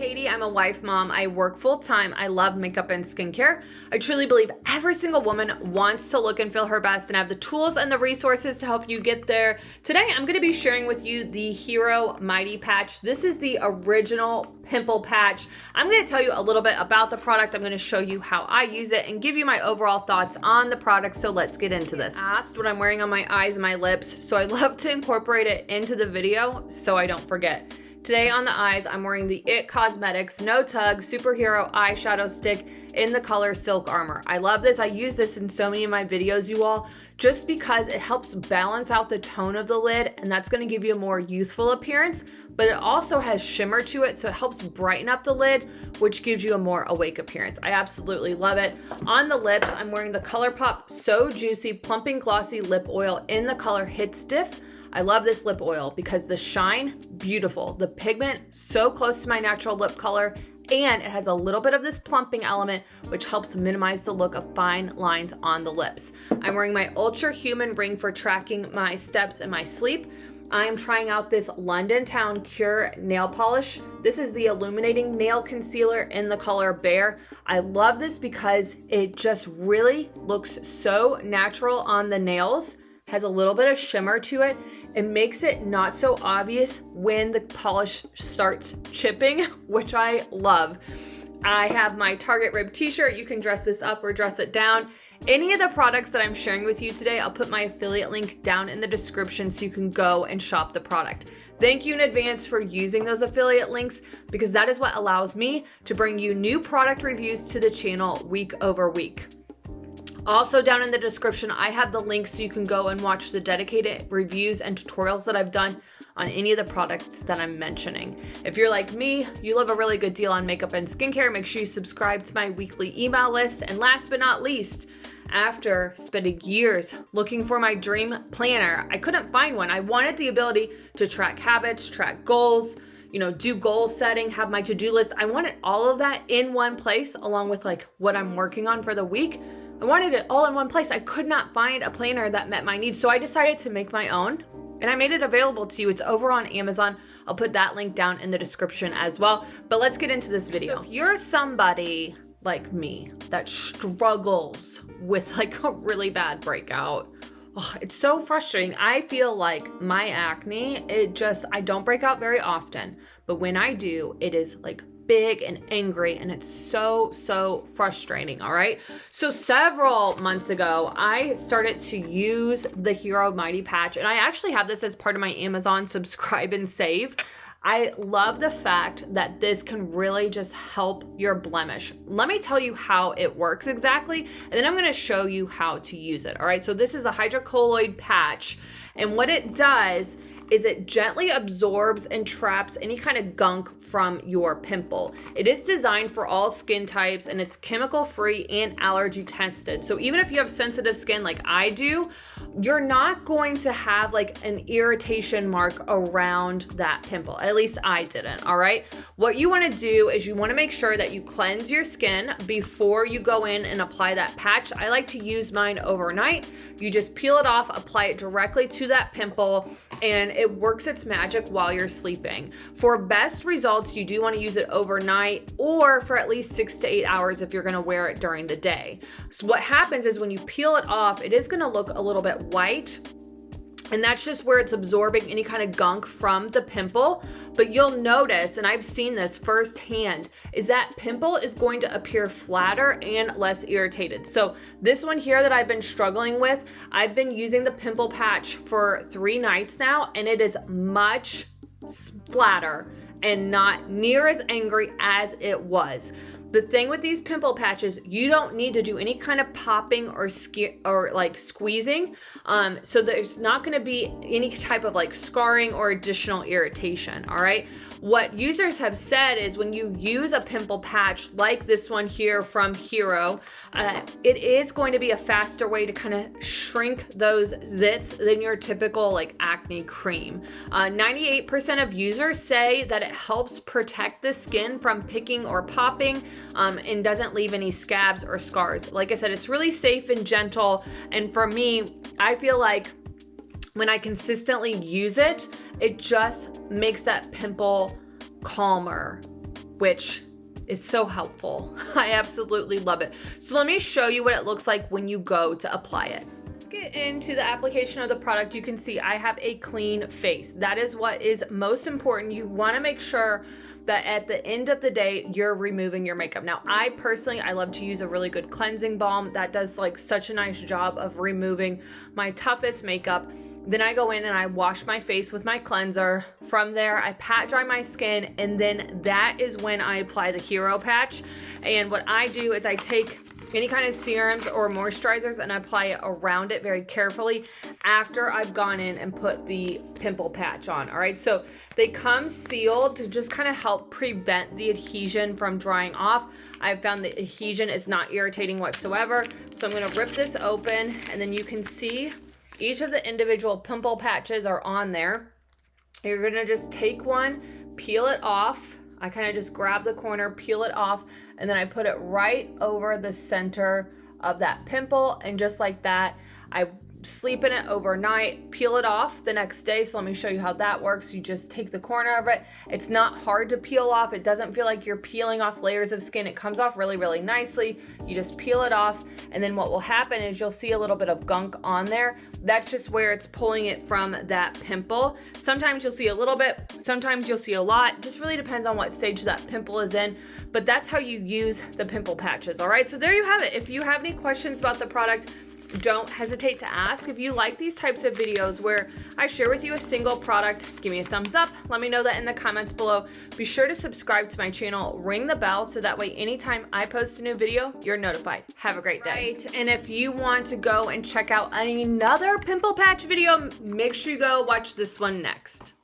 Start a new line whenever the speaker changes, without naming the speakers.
Katie. I'm a wife, mom. I work full time. I love makeup and skincare. I truly believe every single woman wants to look and feel her best and have the tools and the resources to help you get there. Today, I'm going to be sharing with you the Hero Mighty Patch. This is the original pimple patch. I'm going to tell you a little bit about the product. I'm going to show you how I use it and give you my overall thoughts on the product. So let's get into this. Asked what I'm wearing on my eyes and my lips, so I love to incorporate it into the video so I don't forget. Today on the eyes, I'm wearing the IT Cosmetics No Tug Superhero Eyeshadow Stick in the color Silk Armor. I love this. I use this in so many of my videos, you all, just because it helps balance out the tone of the lid, and that's going to give you a more youthful appearance, but it also has shimmer to it, so it helps brighten up the lid, which gives you a more awake appearance. I absolutely love it. On the lips, I'm wearing the ColourPop So Juicy Plumping Glossy Lip Oil in the color Hit Stiff. I love this lip oil because the shine, beautiful. The pigment, so close to my natural lip color, and it has a little bit of this plumping element, which helps minimize the look of fine lines on the lips. I'm wearing my Ultra Human ring for tracking my steps and my sleep. I am trying out this London Town Cure nail polish. This is the illuminating nail concealer in the color Bear. I love this because it just really looks so natural on the nails, has a little bit of shimmer to it. It makes it not so obvious when the polish starts chipping, which I love. I have my Target Rib t-shirt. You can dress this up or dress it down. Any of the products that I'm sharing with you today, I'll put my affiliate link down in the description so you can go and shop the product. Thank you in advance for using those affiliate links because that is what allows me to bring you new product reviews to the channel week over week. Also down in the description, I have the links so you can go and watch the dedicated reviews and tutorials that I've done on any of the products that I'm mentioning. If you're like me, you love a really good deal on makeup and skincare, make sure you subscribe to my weekly email list. And last but not least, after spending years looking for my dream planner, I couldn't find one. I wanted the ability to track habits, track goals, do goal setting, have my to-do list. I wanted all of that in one place along with like what I'm working on for the week. I wanted it all in one place. I could not find a planner that met my needs, so I decided to make my own, and I made it available to you. It's over on Amazon. I'll put that link down in the description as well, but let's get into this video. So if you're somebody like me that struggles with like a really bad breakout, it's so frustrating. I feel like my acne, I don't break out very often, but when I do, it is like big and angry, and it's so frustrating. All right, so several months ago I started to use the Hero Mighty Patch, and I actually have this as part of my Amazon subscribe and save. I love the fact that this can really just help your blemish. Let me tell you how it works exactly, and then I'm going to show you how to use it. All right, so this is a hydrocolloid patch, and what it does is it gently absorbs and traps any kind of gunk from your pimple. It is designed for all skin types, and it's chemical free and allergy tested. So even if you have sensitive skin like I do, you're not going to have like an irritation mark around that pimple. At least I didn't, all right? What you wanna do is you wanna make sure that you cleanse your skin before you go in and apply that patch. I like to use mine overnight. You just peel it off, apply it directly to that pimple, and it works its magic while you're sleeping. For best results, you do want to use it overnight or for at least 6 to 8 hours if you're going to wear it during the day. So what happens is when you peel it off, it is going to look a little bit white, and that's just where it's absorbing any kind of gunk from the pimple. But you'll notice, and I've seen this firsthand, is that pimple is going to appear flatter and less irritated. So this one here that I've been struggling with, I've been using the pimple patch for 3 nights now, and it is much flatter and not near as angry as it was. The thing with these pimple patches, you don't need to do any kind of popping or like squeezing. So there's not going to be any type of like scarring or additional irritation. All right. What users have said is when you use a pimple patch like this one here from Hero, it is going to be a faster way to kind of shrink those zits than your typical like acne cream. 98% of users say that it helps protect the skin from picking or popping, and doesn't leave any scabs or scars. Like I said, it's really safe and gentle. And for me, I feel like when I consistently use it, it just makes that pimple calmer which is so helpful. I absolutely love it. So let me show you what it looks like when you go to apply it. Let's get into the application of the product. You can see I have a clean face. That is what is most important. You want to make sure that at the end of the day, you're removing your makeup. Now, I personally love to use a really good cleansing balm that does like such a nice job of removing my toughest makeup. Then I go in and I wash my face with my cleanser. From there, I pat dry my skin, and then that is when I apply the hero patch. And what I do is I take any kind of serums or moisturizers and I apply it around it very carefully after I've gone in and put the pimple patch on. All right, so they come sealed to just kind of help prevent the adhesion from drying off. I've found the adhesion is not irritating whatsoever. So I'm gonna rip this open, and then you can see each of the individual pimple patches are on there. You're gonna just take one, peel it off. I kind of just grab the corner, peel it off, and then I put it right over the center of that pimple. And just like that, I sleep in it overnight, peel it off the next day. So let me show you how that works. You just take the corner of it. It's not hard to peel off. It doesn't feel like you're peeling off layers of skin. It comes off really, really nicely. You just peel it off, and then what will happen is you'll see a little bit of gunk on there. That's just where it's pulling it from that pimple. Sometimes you'll see a little bit, sometimes you'll see a lot. Just really depends on what stage that pimple is in, but that's how you use the pimple patches. All right, so there you have it. If you have any questions about the product, don't hesitate to ask. If you like these types of videos where I share with you a single product, give me a thumbs up. Let me know that in the comments below. Be sure to subscribe to my channel, ring the bell, so that way anytime I post a new video, you're notified. Have a great day. Right, and if you want to go and check out another pimple patch video, make sure you go watch this one next.